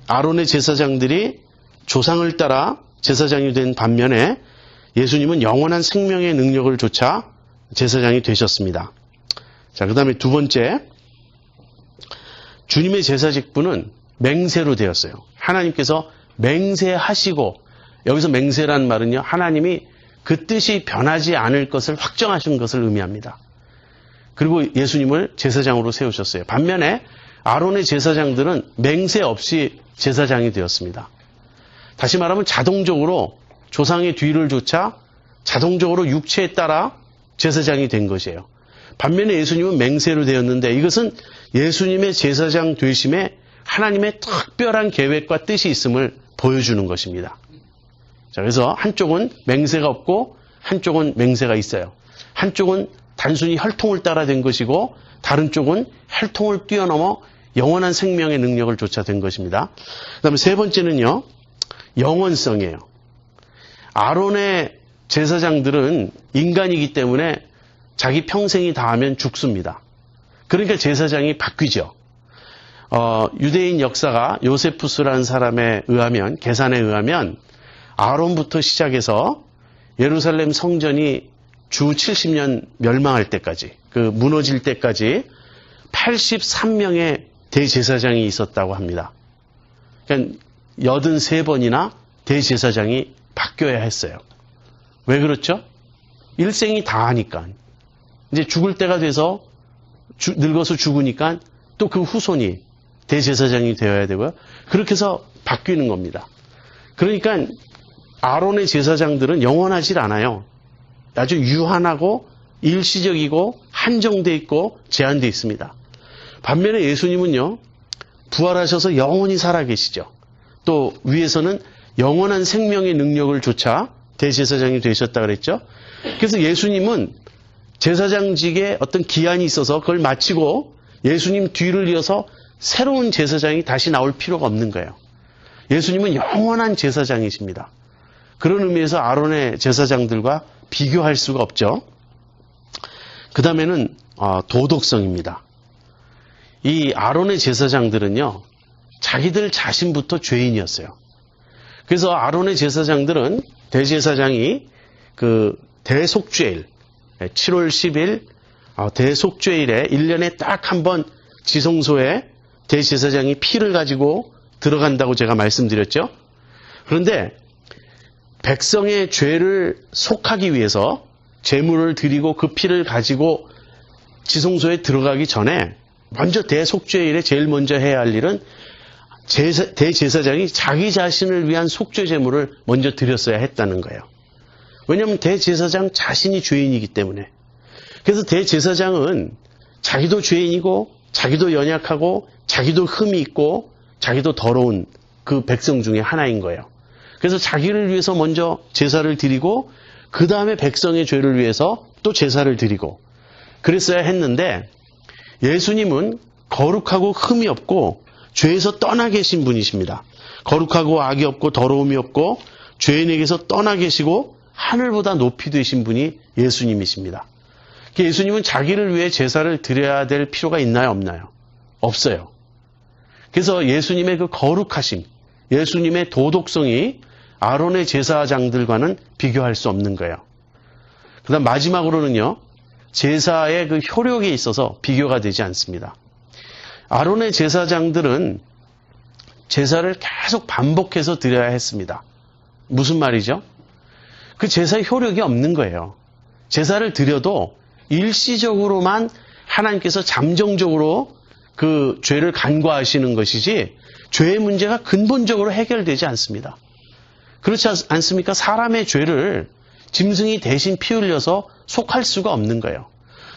아론의 제사장들이 조상을 따라 제사장이 된 반면에 예수님은 영원한 생명의 능력을 좇아 제사장이 되셨습니다. 자, 그 다음에 두 번째, 주님의 제사 직분은 맹세로 되었어요. 하나님께서 맹세하시고, 여기서 맹세라는 말은요, 하나님이 그 뜻이 변하지 않을 것을 확정하신 것을 의미합니다. 그리고 예수님을 제사장으로 세우셨어요. 반면에 아론의 제사장들은 맹세 없이 제사장이 되었습니다. 다시 말하면 자동적으로 조상의 뒤를 좇아 자동적으로 육체에 따라 제사장이 된 것이에요. 반면에 예수님은 맹세로 되었는데 이것은 예수님의 제사장 되심에 하나님의 특별한 계획과 뜻이 있음을 보여주는 것입니다. 자, 그래서 한쪽은 맹세가 없고 한쪽은 맹세가 있어요. 한쪽은 단순히 혈통을 따라 된 것이고 다른 쪽은 혈통을 뛰어넘어 영원한 생명의 능력을 좇아된 것입니다. 그 다음에 세 번째는요, 영원성이에요. 아론의 제사장들은 인간이기 때문에 자기 평생이 다하면 죽습니다. 그러니까 제사장이 바뀌죠. 유대인 역사가 요세푸스라는 사람에 의하면, 계산에 의하면 아론부터 시작해서 예루살렘 성전이 주 70년 멸망할 때까지, 그 무너질 때까지 83명의 대제사장이 있었다고 합니다. 그러니까 83번이나 대제사장이 바뀌어야 했어요. 왜 그렇죠? 일생이 다 하니까. 이제 죽을 때가 돼서 늙어서 죽으니까 또 그 후손이 대제사장이 되어야 되고요. 그렇게 해서 바뀌는 겁니다. 그러니까 아론의 제사장들은 영원하지 않아요. 아주 유한하고 일시적이고 한정되어 있고 제한되어 있습니다. 반면에 예수님은요, 부활하셔서 영원히 살아계시죠. 또 위에서는 영원한 생명의 능력을 좇아 대제사장이 되셨다 그랬죠. 그래서 예수님은 제사장직에 어떤 기한이 있어서 그걸 마치고 예수님 뒤를 이어서 새로운 제사장이 다시 나올 필요가 없는 거예요. 예수님은 영원한 제사장이십니다. 그런 의미에서 아론의 제사장들과 비교할 수가 없죠. 그 다음에는 도덕성입니다. 이 아론의 제사장들은요, 자기들 자신부터 죄인이었어요. 그래서 아론의 제사장들은 대제사장이 그 대속죄일, 7월 10일 대속죄일에 1년에 딱 한 번 지성소에 대제사장이 피를 가지고 들어간다고 제가 말씀드렸죠. 그런데 백성의 죄를 속하기 위해서 제물을 드리고 그 피를 가지고 지성소에 들어가기 전에 먼저 대속죄일에 제일 먼저 해야 할 일은 대제사장이 자기 자신을 위한 속죄 제물을 먼저 드렸어야 했다는 거예요. 왜냐하면 대제사장 자신이 죄인이기 때문에. 그래서 대제사장은 자기도 죄인이고 자기도 연약하고 자기도 흠이 있고 자기도 더러운 그 백성 중에 하나인 거예요. 그래서 자기를 위해서 먼저 제사를 드리고 그 다음에 백성의 죄를 위해서 또 제사를 드리고 그랬어야 했는데 예수님은 거룩하고 흠이 없고 죄에서 떠나 계신 분이십니다. 거룩하고 악이 없고 더러움이 없고 죄인에게서 떠나 계시고 하늘보다 높이 되신 분이 예수님이십니다. 예수님은 자기를 위해 제사를 드려야 될 필요가 있나요? 없나요? 없어요. 그래서 예수님의 그 거룩하심, 예수님의 도덕성이 아론의 제사장들과는 비교할 수 없는 거예요. 그 다음 마지막으로는요. 제사의 그 효력에 있어서 비교가 되지 않습니다. 아론의 제사장들은 제사를 계속 반복해서 드려야 했습니다. 무슨 말이죠? 그 제사의 효력이 없는 거예요. 제사를 드려도 일시적으로만 하나님께서 잠정적으로 그 죄를 간과하시는 것이지 죄의 문제가 근본적으로 해결되지 않습니다. 그렇지 않습니까? 사람의 죄를 짐승이 대신 피 흘려서 속할 수가 없는 거예요.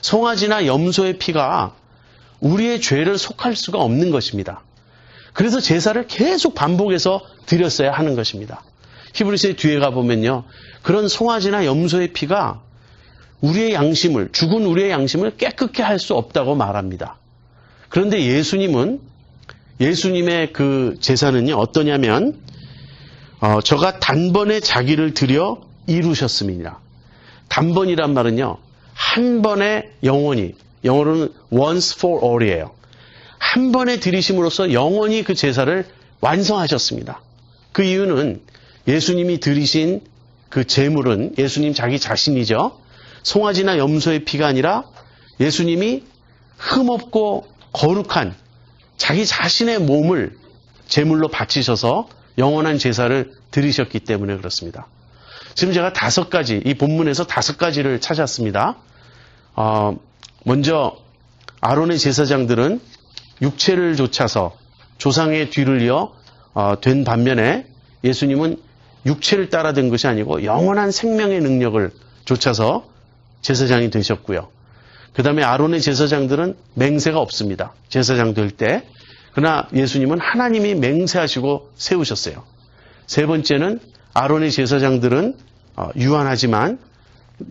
송아지나 염소의 피가 우리의 죄를 속할 수가 없는 것입니다. 그래서 제사를 계속 반복해서 드렸어야 하는 것입니다. 히브리서의 뒤에 가보면요. 그런 송아지나 염소의 피가 우리의 양심을, 죽은 우리의 양심을 깨끗게 할 수 없다고 말합니다. 그런데 예수님의 그 제사는요, 어떠냐면, 저가 단번에 자기를 드려 이루셨음이니라. 단번이란 말은요, 한 번에 영원히, 영어로는 once for all이에요. 한 번에 드리심으로써 영원히 그 제사를 완성하셨습니다. 그 이유는 예수님이 드리신 그 제물은 예수님 자기 자신이죠. 송아지나 염소의 피가 아니라 예수님이 흠없고 거룩한 자기 자신의 몸을 제물로 바치셔서 영원한 제사를 드리셨기 때문에 그렇습니다. 지금 제가 5가지, 이 본문에서 5가지를 찾았습니다. 먼저 아론의 제사장들은 육체를 좇아서 조상의 뒤를 이어 된 반면에 예수님은 육체를 따라 된 것이 아니고 영원한 생명의 능력을 좇아서 제사장이 되셨고요. 그 다음에 아론의 제사장들은 맹세가 없습니다. 제사장 될 때. 그러나 예수님은 하나님이 맹세하시고 세우셨어요. 세 번째는 아론의 제사장들은 유한하지만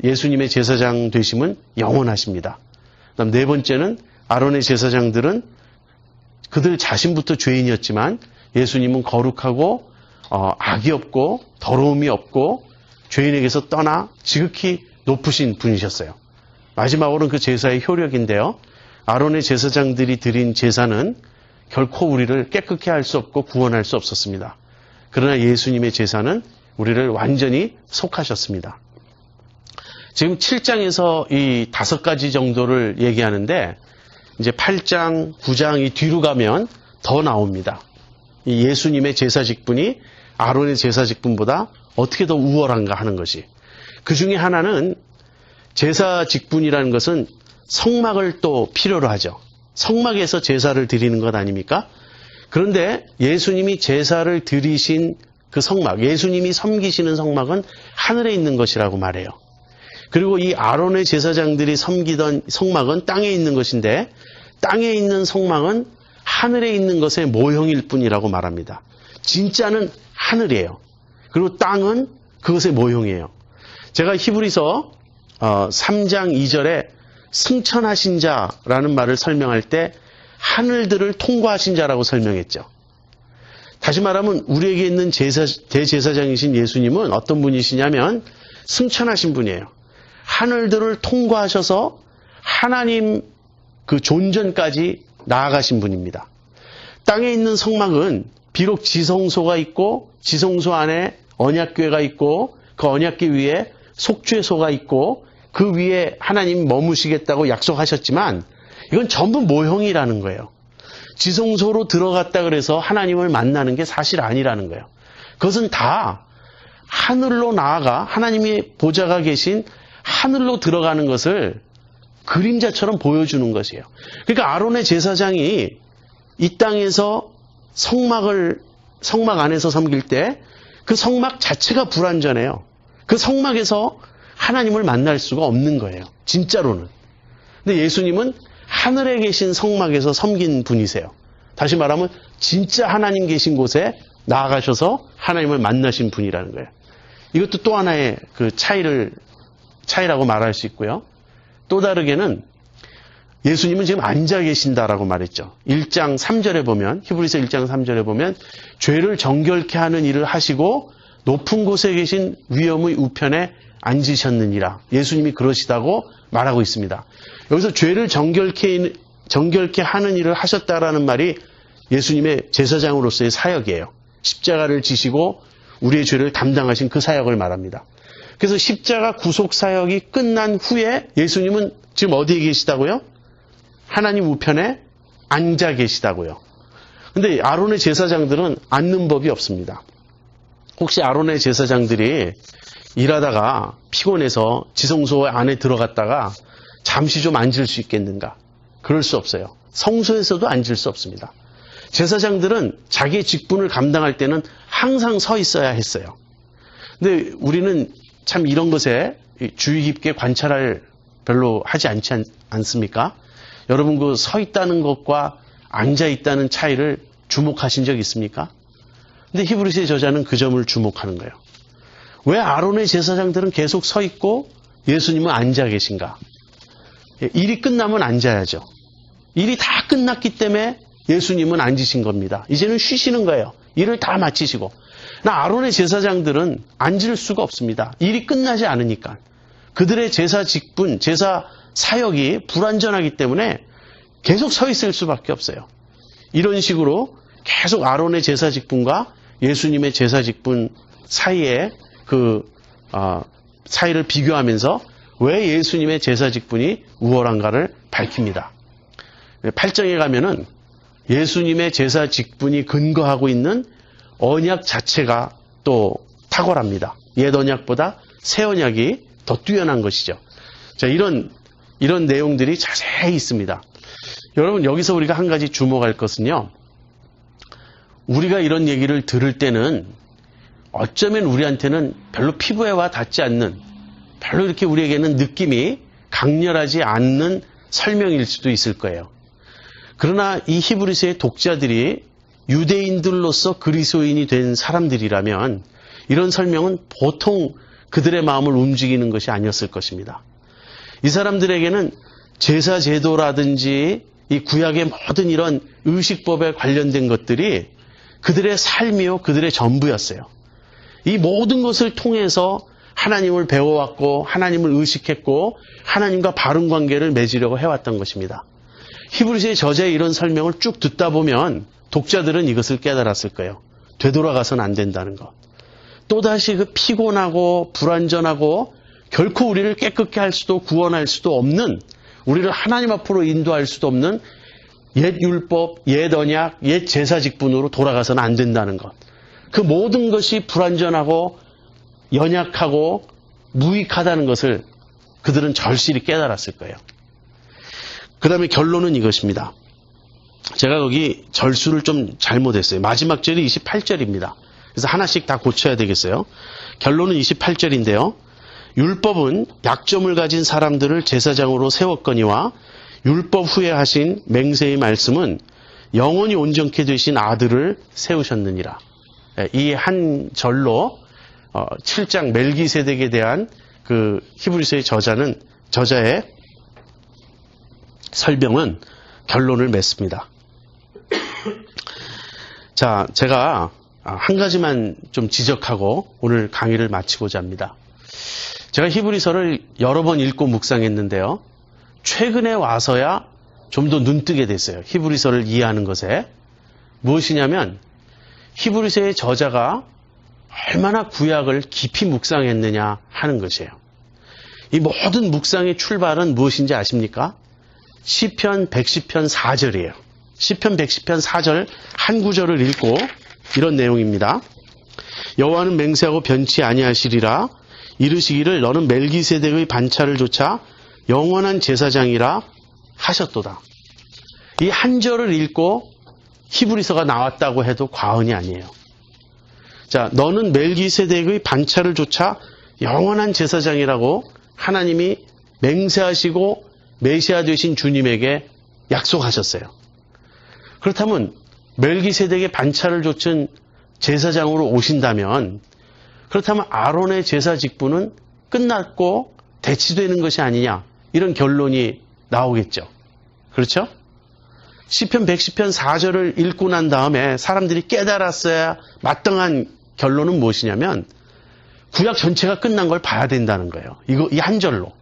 예수님의 제사장 되심은 영원하십니다. 그 다음 네 번째는 아론의 제사장들은 그들 자신부터 죄인이었지만 예수님은 거룩하고 악이 없고 더러움이 없고 죄인에게서 떠나 지극히 높으신 분이셨어요. 마지막으로는 그 제사의 효력인데요. 아론의 제사장들이 드린 제사는 결코 우리를 깨끗게 할 수 없고 구원할 수 없었습니다. 그러나 예수님의 제사는 우리를 완전히 속하셨습니다. 지금 7장에서 이 5가지 정도를 얘기하는데 이제 8장, 9장 이 뒤로 가면 더 나옵니다. 이 예수님의 제사 직분이 아론의 제사 직분보다 어떻게 더 우월한가 하는 것이. 그 중에 하나는 제사 직분이라는 것은 성막을 또 필요로 하죠. 성막에서 제사를 드리는 것 아닙니까? 그런데 예수님이 제사를 드리신 그 성막, 예수님이 섬기시는 성막은 하늘에 있는 것이라고 말해요. 그리고 이 아론의 제사장들이 섬기던 성막은 땅에 있는 것인데 땅에 있는 성막은 하늘에 있는 것의 모형일 뿐이라고 말합니다. 진짜는 하늘이에요. 그리고 땅은 그것의 모형이에요. 제가 히브리서 3장 2절에 승천하신 자라는 말을 설명할 때 하늘들을 통과하신 자라고 설명했죠. 다시 말하면 우리에게 있는 대제사장이신 예수님은 어떤 분이시냐면 승천하신 분이에요. 하늘들을 통과하셔서 하나님 그 존전까지 나아가신 분입니다. 땅에 있는 성막은 비록 지성소가 있고 지성소 안에 언약궤가 있고 그 언약궤 위에 속죄소가 있고 그 위에 하나님 머무시겠다고 약속하셨지만 이건 전부 모형이라는 거예요. 지성소로 들어갔다 그래서 하나님을 만나는 게 사실 아니라는 거예요. 그것은 다 하늘로 나아가 하나님의 보좌가 계신 하늘로 들어가는 것을 그림자처럼 보여주는 것이에요. 그러니까 아론의 제사장이 이 땅에서 성막 안에서 섬길 때 그 성막 자체가 불완전해요. 그 성막에서 하나님을 만날 수가 없는 거예요. 진짜로는. 근데 예수님은 하늘에 계신 성막에서 섬긴 분이세요. 다시 말하면 진짜 하나님 계신 곳에 나아가셔서 하나님을 만나신 분이라는 거예요. 이것도 또 하나의 그 차이라고 말할 수 있고요. 또 다르게는 예수님은 지금 앉아 계신다라고 말했죠. 1장 3절에 보면, 히브리서 1장 3절에 보면 죄를 정결케 하는 일을 하시고 높은 곳에 계신 위엄의 우편에 앉으셨느니라. 예수님이 그러시다고 말하고 있습니다. 여기서 죄를 정결케 하는 일을 하셨다라는 말이 예수님의 제사장으로서의 사역이에요. 십자가를 지시고 우리의 죄를 담당하신 그 사역을 말합니다. 그래서 십자가 구속 사역이 끝난 후에 예수님은 지금 어디에 계시다고요? 하나님 우편에 앉아 계시다고요. 근데 아론의 제사장들은 앉는 법이 없습니다. 혹시 아론의 제사장들이 일하다가 피곤해서 지성소 안에 들어갔다가 잠시 좀 앉을 수 있겠는가? 그럴 수 없어요. 성소에서도 앉을 수 없습니다. 제사장들은 자기의 직분을 감당할 때는 항상 서 있어야 했어요. 근데 우리는 참 이런 것에 주의 깊게 관찰을 별로 하지 않지 않습니까? 여러분 그 서 있다는 것과 앉아 있다는 차이를 주목하신 적 있습니까? 근데 히브리서의 저자는 그 점을 주목하는 거예요. 왜 아론의 제사장들은 계속 서 있고 예수님은 앉아 계신가? 일이 끝나면 앉아야죠. 일이 다 끝났기 때문에 예수님은 앉으신 겁니다. 이제는 쉬시는 거예요. 일을 다 마치시고. 아론의 제사장들은 앉을 수가 없습니다. 일이 끝나지 않으니까. 그들의 제사 직분, 제사 사역이 불완전하기 때문에 계속 서 있을 수밖에 없어요. 이런 식으로 계속 아론의 제사 직분과 예수님의 제사 직분 사이에 사이를 비교하면서 왜 예수님의 제사 직분이 우월한가를 밝힙니다. 8장에 가면은 예수님의 제사 직분이 근거하고 있는 언약 자체가 또 탁월합니다. 옛 언약보다 새 언약이 더 뛰어난 것이죠. 자, 이런 내용들이 자세히 있습니다. 여러분, 여기서 우리가 한 가지 주목할 것은요. 우리가 이런 얘기를 들을 때는 어쩌면 우리한테는 별로 피부에 와 닿지 않는, 별로 이렇게 우리에게는 느낌이 강렬하지 않는 설명일 수도 있을 거예요. 그러나 이 히브리서의 독자들이 유대인들로서 그리스도인이 된 사람들이라면 이런 설명은 보통 그들의 마음을 움직이는 것이 아니었을 것입니다. 이 사람들에게는 제사 제도라든지 이 구약의 모든 이런 의식법에 관련된 것들이 그들의 삶이요, 그들의 전부였어요. 이 모든 것을 통해서 하나님을 배워왔고 하나님을 의식했고 하나님과 바른 관계를 맺으려고 해왔던 것입니다. 히브리서의 저자의 이런 설명을 쭉 듣다 보면 독자들은 이것을 깨달았을 거예요. 되돌아가서는 안 된다는 것. 또다시 그 피곤하고 불완전하고 결코 우리를 깨끗게 할 수도 구원할 수도 없는, 우리를 하나님 앞으로 인도할 수도 없는 옛 율법, 옛 언약, 옛 제사 직분으로 돌아가서는 안 된다는 것. 그 모든 것이 불완전하고 연약하고 무익하다는 것을 그들은 절실히 깨달았을 거예요. 그 다음에 결론은 이것입니다. 제가 여기 절수를 좀 잘못했어요. 마지막 절이 28절입니다. 그래서 하나씩 다 고쳐야 되겠어요. 결론은 28절인데요. 율법은 약점을 가진 사람들을 제사장으로 세웠거니와 율법 후에 하신 맹세의 말씀은 영원히 온전케 되신 아들을 세우셨느니라. 이 한 절로 7장 멜기세덱에 대한 그 히브리서의 저자의 설명은 결론을 맺습니다. 자, 제가 한 가지만 좀 지적하고 오늘 강의를 마치고자 합니다. 제가 히브리서를 여러 번 읽고 묵상했는데요. 최근에 와서야 좀 더 눈뜨게 됐어요. 히브리서를 이해하는 것에. 무엇이냐면 히브리서의 저자가 얼마나 구약을 깊이 묵상했느냐 하는 것이에요. 이 모든 묵상의 출발은 무엇인지 아십니까? 시편 110편 4절이에요. 시편 110편 4절 한 구절을 읽고 이런 내용입니다. 여호와는 맹세하고 변치 아니하시리라. 이르시기를 너는 멜기세덱의 반차를 조차 영원한 제사장이라 하셨도다. 이 한 절을 읽고 히브리서가 나왔다고 해도 과언이 아니에요. 자, 너는 멜기세덱의 반차를 조차 영원한 제사장이라고 하나님이 맹세하시고 메시아 되신 주님에게 약속하셨어요. 그렇다면 멜기세덱의 반차를 좇은 제사장으로 오신다면, 그렇다면 아론의 제사 직분은 끝났고 대치되는 것이 아니냐, 이런 결론이 나오겠죠. 그렇죠? 시편 110편 4절을 읽고 난 다음에 사람들이 깨달았어야 마땅한 결론은 무엇이냐면 구약 전체가 끝난 걸 봐야 된다는 거예요. 이 한 절로.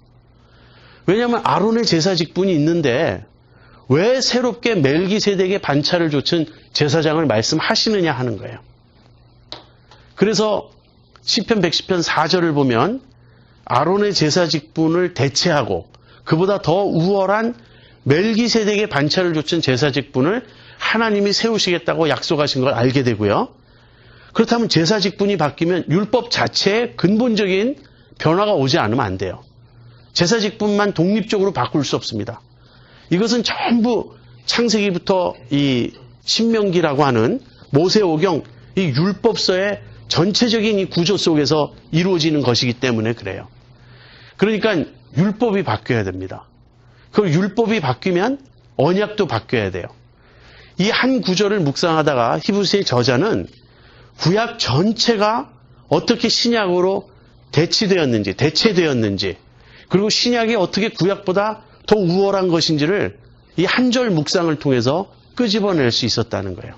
왜냐하면 아론의 제사 직분이 있는데 왜 새롭게 멜기세덱의 반차를 좇은 제사장을 말씀하시느냐 하는 거예요. 그래서 시편 110편 4절을 보면 아론의 제사 직분을 대체하고 그보다 더 우월한 멜기세덱의 반차를 좇은 제사 직분을 하나님이 세우시겠다고 약속하신 걸 알게 되고요. 그렇다면 제사 직분이 바뀌면 율법 자체에 근본적인 변화가 오지 않으면 안 돼요. 제사 직분만 독립적으로 바꿀 수 없습니다. 이것은 전부 창세기부터 이 신명기라고 하는 모세오경 이 율법서의 전체적인 이 구조 속에서 이루어지는 것이기 때문에 그래요. 그러니까 율법이 바뀌어야 됩니다. 그 율법이 바뀌면 언약도 바뀌어야 돼요. 이 한 구절을 묵상하다가 히브리서의 저자는 구약 전체가 어떻게 신약으로 대체되었는지, 그리고 신약이 어떻게 구약보다 더 우월한 것인지를 이 한 절 묵상을 통해서 끄집어낼 수 있었다는 거예요.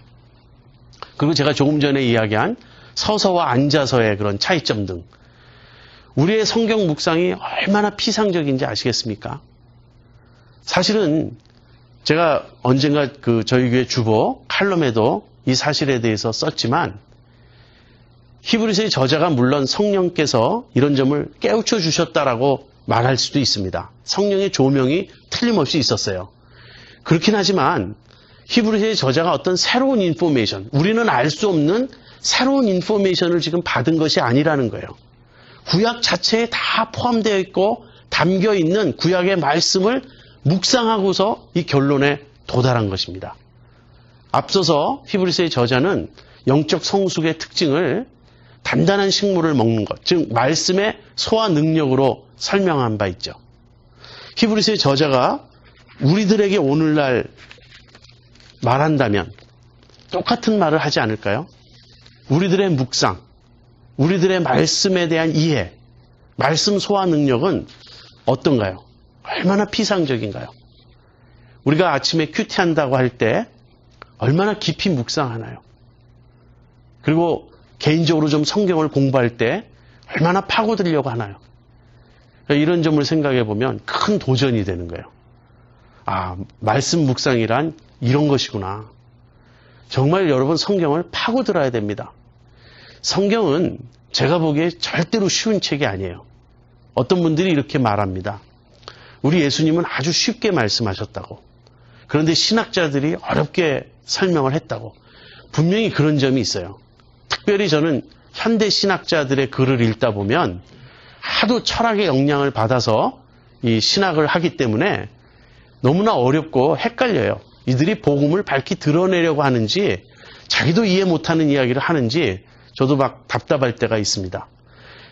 그리고 제가 조금 전에 이야기한 서서와 앉아서의 그런 차이점 등 우리의 성경 묵상이 얼마나 피상적인지 아시겠습니까? 사실은 제가 언젠가 저희 교회 주보 칼럼에도 이 사실에 대해서 썼지만 히브리서의 저자가 물론 성령께서 이런 점을 깨우쳐 주셨다라고 말할 수도 있습니다. 성령의 조명이 틀림없이 있었어요. 그렇긴 하지만 히브리서의 저자가 어떤 새로운 인포메이션, 우리는 알 수 없는 새로운 인포메이션을 지금 받은 것이 아니라는 거예요. 구약 자체에 다 포함되어 있고 담겨 있는 구약의 말씀을 묵상하고서 이 결론에 도달한 것입니다. 앞서서 히브리서의 저자는 영적 성숙의 특징을 단단한 식물을 먹는 것, 즉 말씀의 소화 능력으로 설명한 바 있죠. 히브리서의 저자가 우리들에게 오늘날 말한다면 똑같은 말을 하지 않을까요? 우리들의 묵상, 우리들의 말씀에 대한 이해, 말씀 소화 능력은 어떤가요? 얼마나 피상적인가요? 우리가 아침에 큐티한다고 할 때 얼마나 깊이 묵상하나요? 그리고 개인적으로 좀 성경을 공부할 때 얼마나 파고들려고 하나요? 이런 점을 생각해 보면 큰 도전이 되는 거예요. 아, 말씀 묵상이란 이런 것이구나. 정말 여러분 성경을 파고들어야 됩니다. 성경은 제가 보기에 절대로 쉬운 책이 아니에요. 어떤 분들이 이렇게 말합니다. 우리 예수님은 아주 쉽게 말씀하셨다고. 그런데 신학자들이 어렵게 설명을 했다고. 분명히 그런 점이 있어요. 특별히 저는 현대 신학자들의 글을 읽다 보면 하도 철학의 영향을 받아서 이 신학을 하기 때문에 너무나 어렵고 헷갈려요. 이들이 복음을 밝히 드러내려고 하는지 자기도 이해 못하는 이야기를 하는지 저도 막 답답할 때가 있습니다.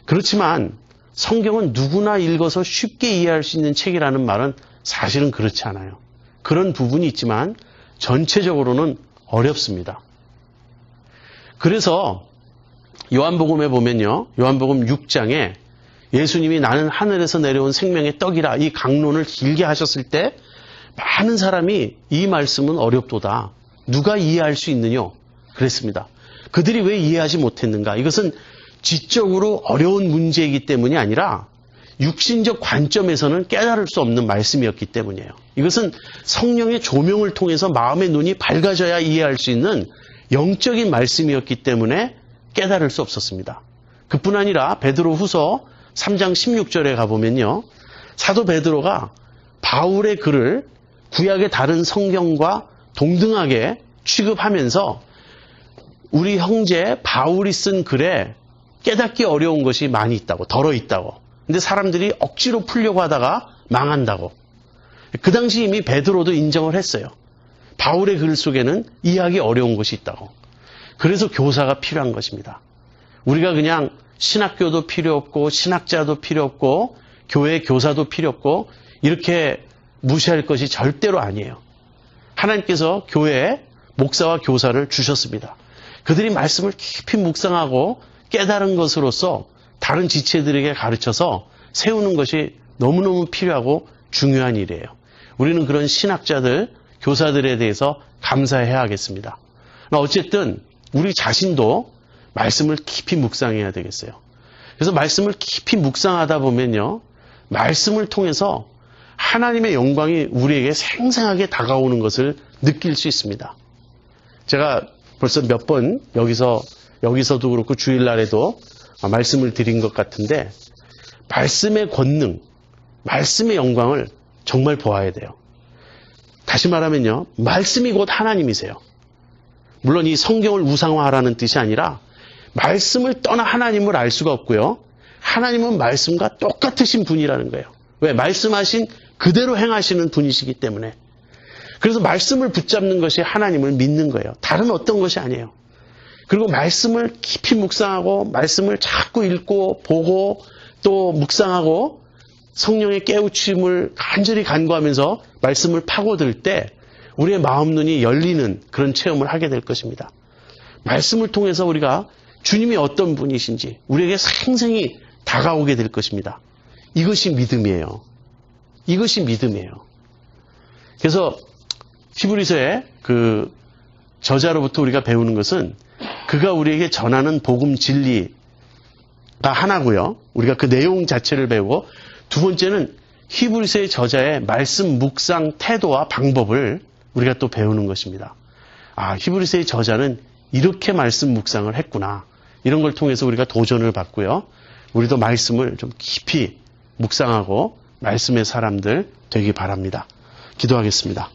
그렇지만 성경은 누구나 읽어서 쉽게 이해할 수 있는 책이라는 말은 사실은 그렇지 않아요. 그런 부분이 있지만 전체적으로는 어렵습니다. 그래서 요한복음에 보면요. 요한복음 6장에 예수님이 나는 하늘에서 내려온 생명의 떡이라 이 강론을 길게 하셨을 때 많은 사람이 이 말씀은 어렵도다. 누가 이해할 수 있느냐? 그랬습니다. 그들이 왜 이해하지 못했는가? 이것은 지적으로 어려운 문제이기 때문이 아니라 육신적 관점에서는 깨달을 수 없는 말씀이었기 때문이에요. 이것은 성령의 조명을 통해서 마음의 눈이 밝아져야 이해할 수 있는 영적인 말씀이었기 때문에 깨달을 수 없었습니다. 그뿐 아니라 베드로 후서 3장 16절에 가보면요. 사도 베드로가 바울의 글을 구약의 다른 성경과 동등하게 취급하면서 우리 형제 바울이 쓴 글에 깨닫기 어려운 것이 많이 있다고, 덜어 있다고. 근데 사람들이 억지로 풀려고 하다가 망한다고. 그 당시 이미 베드로도 인정을 했어요. 바울의 글 속에는 이해하기 어려운 것이 있다고. 그래서 교사가 필요한 것입니다. 우리가 그냥 신학교도 필요 없고 신학자도 필요 없고 교회 교사도 필요 없고 이렇게 무시할 것이 절대로 아니에요. 하나님께서 교회에 목사와 교사를 주셨습니다. 그들이 말씀을 깊이 묵상하고 깨달은 것으로서 다른 지체들에게 가르쳐서 세우는 것이 너무너무 필요하고 중요한 일이에요. 우리는 그런 신학자들, 교사들에 대해서 감사해야 하겠습니다. 어쨌든 우리 자신도 말씀을 깊이 묵상해야 되겠어요. 그래서 말씀을 깊이 묵상하다 보면요, 말씀을 통해서 하나님의 영광이 우리에게 생생하게 다가오는 것을 느낄 수 있습니다. 제가 벌써 몇 번 여기서도 그렇고 주일날에도 말씀을 드린 것 같은데, 말씀의 권능, 말씀의 영광을 정말 보아야 돼요. 다시 말하면요, 말씀이 곧 하나님이세요. 물론 이 성경을 우상화하라는 뜻이 아니라 말씀을 떠나 하나님을 알 수가 없고요. 하나님은 말씀과 똑같으신 분이라는 거예요. 왜? 말씀하신 그대로 행하시는 분이시기 때문에. 그래서 말씀을 붙잡는 것이 하나님을 믿는 거예요. 다른 어떤 것이 아니에요. 그리고 말씀을 깊이 묵상하고 말씀을 자꾸 읽고 보고 또 묵상하고 성령의 깨우침을 간절히 간구하면서 말씀을 파고들 때 우리의 마음 눈이 열리는 그런 체험을 하게 될 것입니다. 말씀을 통해서 우리가 주님이 어떤 분이신지 우리에게 생생히 다가오게 될 것입니다. 이것이 믿음이에요. 이것이 믿음이에요. 그래서 히브리서의 그 저자로부터 우리가 배우는 것은 그가 우리에게 전하는 복음 진리가 하나고요. 우리가 그 내용 자체를 배우고, 두 번째는 히브리서의 저자의 말씀 묵상 태도와 방법을 우리가 또 배우는 것입니다. 아, 히브리서의 저자는 이렇게 말씀 묵상을 했구나. 이런 걸 통해서 우리가 도전을 받고요. 우리도 말씀을 좀 깊이 묵상하고 말씀의 사람들 되기 바랍니다. 기도하겠습니다.